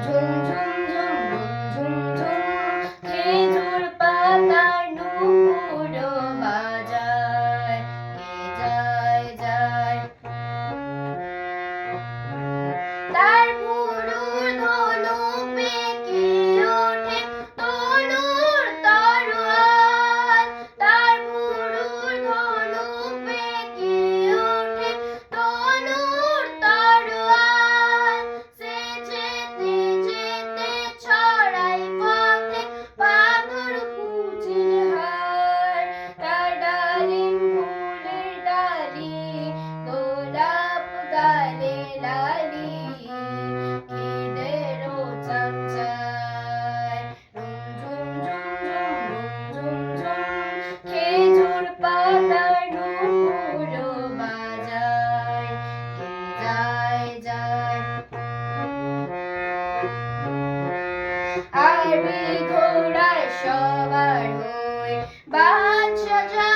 ঝুম ঝুম ঝুম ঝুম ঝুম খেজুর পাতার নূপুর বাজায় কে যায় যায় তার ভুরুর ধনু পেকে ওঠে তনুর তরোয়াল তার ভুরুর ধনু পেকে ওঠে তনুর তরোয়াল সে যেতে যেতে ছড়াই পথে পাথর কুচির হার তার ডালিম ফুলের ডালি গোলাপ গালে লালি খিদেরও চামচায় ঝুম ঝুম ঝুম ঝুম ঝুম খেজুর পাতার নূপুর বাজায় কে যায় যায় আরবি ঘোড়ায় সবার হই বাদশা